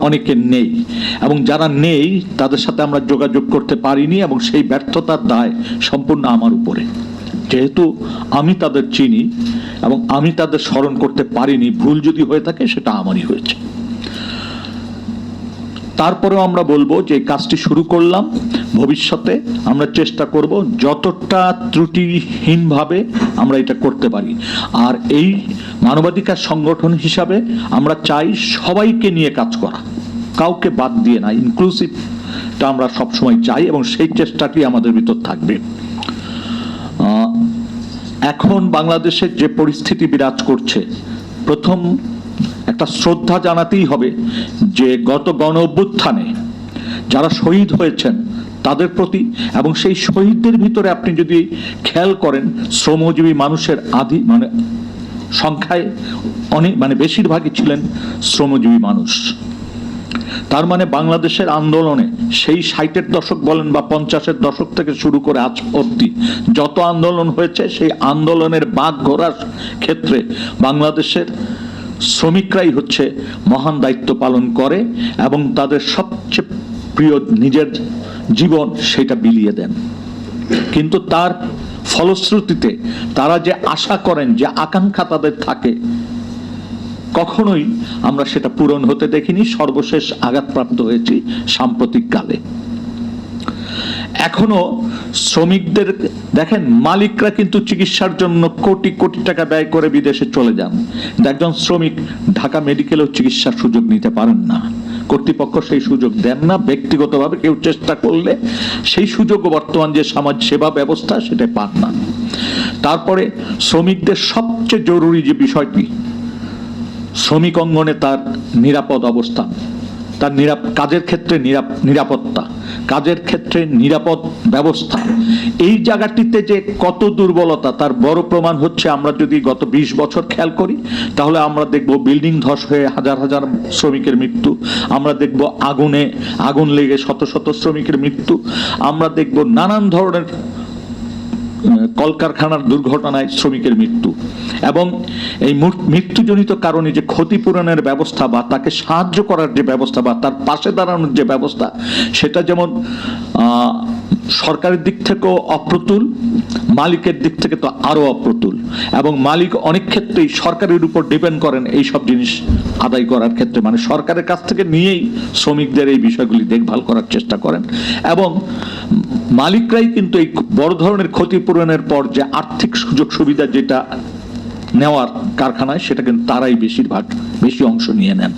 অনেকে নেই, এবং যারা নেই তাদের সাথে আমরা যোগাযোগ করতে পারিনি, এবং সেই ব্যর্থতার দায় সম্পূর্ণ আমার উপরে। যেহেতু আমি তাদের চিনি এবং আমি তাদের স্মরণ করতে পারিনি, ভুল যদি হয়ে থাকে সেটা আমারই হয়েছে। তারপরেও আমরা বলবো যে কাজটি শুরু করলাম, ভবিষ্যতে আমরা চেষ্টা করব যতটা ত্রুটিহীনভাবে আমরা এটা করতে পারি। আর এই মানবাধিকার সংগঠন হিসাবে আমরা চাই সবাইকে নিয়ে কাজ করা, কাউকে বাদ দিয়ে না, ইনক্লুসিভটা আমরা সবসময় চাই, এবং সেই চেষ্টাটি আমাদের ভিতর থাকবে। এখন বাংলাদেশের যে পরিস্থিতি বিরাজ করছে, প্রথম একটা শ্রদ্ধা জানাতেই হবে যে গত গণ অভ্যুত্থানে যারা শহীদ হয়েছেন তাদের প্রতি, এবং সেই শহীদদের ভিতরে আপনি যদি খেয়াল করেন শ্রমজীবী মানুষের সংখ্যায় বেশিরভাগই ছিলেন শ্রমজীবী মানুষ। তার মানে বাংলাদেশের আন্দোলনে সেই 60-এর দশক বলেন বা 50-এর দশক থেকে শুরু করে আজ অবধি যত আন্দোলন হয়েছে, সেই আন্দোলনের বাঁক ঘোরার ক্ষেত্রে বাংলাদেশের শ্রমিকরাই হচ্ছে মহান দায়িত্ব পালন করে, এবং তাদের সবচেয়ে প্রিয় নিজের জীবন সেটা বিলিয়ে দেন। কিন্তু তার ফলশ্রুতিতে তারা যে আশা করেন, যে আকাঙ্ক্ষা তাদের থাকে, কখনোই আমরা সেটা পূরণ হতে দেখিনি। সর্বশেষ আঘাতপ্রাপ্ত হয়েছি সাম্প্রতিক কালে। এখনো শ্রমিকদের দেখেন, মালিকরা কিন্তু চিকিৎসার জন্য কোটি কোটি টাকা ব্যয় করে বিদেশে চলে যান, কিন্তু একজন শ্রমিক ঢাকা মেডিকেলেও চিকিৎসার সুযোগ নিতে পারেন না, কর্তৃপক্ষ সেই সুযোগ দেন না। ব্যক্তিগতভাবে কেউ চেষ্টা করলে সেই সুযোগও বর্তমান যে সমাজ সেবা ব্যবস্থা সেটা পান না। তারপরে শ্রমিকদের সবচেয়ে জরুরি যে বিষয়টি, শ্রমিক অঙ্গনে তার নিরাপদ অবস্থান, তার কাজের ক্ষেত্রে নিরাপত্তা, কাজের ক্ষেত্রে নিরাপদ ব্যবস্থা, এই জায়গাটিতে যে কত দুর্বলতা তার বড় প্রমাণ হচ্ছে, আমরা যদি গত 20 বছর খেয়াল করি তাহলে আমরা দেখব বিল্ডিং ধস হয়ে হাজার হাজার শ্রমিকের মৃত্যু, আমরা দেখব আগুন লেগে শত শত শ্রমিকের মৃত্যু, আমরা দেখব নানান ধরনের কলকারখানার দুর্ঘটনায় শ্রমিকের মৃত্যু, এবং এই মৃত্যুজনিত কারণে যে ক্ষতিপূরণের ব্যবস্থা বা তাকে সাহায্য করার যে ব্যবস্থা বা তার পাশে দাঁড়ানোর যে ব্যবস্থা, সেটা যেমন সরকারের দিক থেকেও অপ্রতুল, মালিকের দিক থেকে তো আরো অপ্রতুল, এবং মালিক অনেক ক্ষেত্রেই সরকারের উপর ডিপেন্ড করেন এই সব জিনিস আদায় করার ক্ষেত্রে, মানে সরকারের কাছ থেকে নিয়েই শ্রমিকদের এই বিষয়গুলি দেখভাল করার চেষ্টা করেন, এবং মালিকরাই কিন্তু এই বড় ধরনের ক্ষতিপূরণের পর যে আর্থিক সুযোগ সুবিধা যেটা নেওয়ার কারখানায়, সেটা কিন্তু তারাই বেশি অংশ নিয়ে নেন।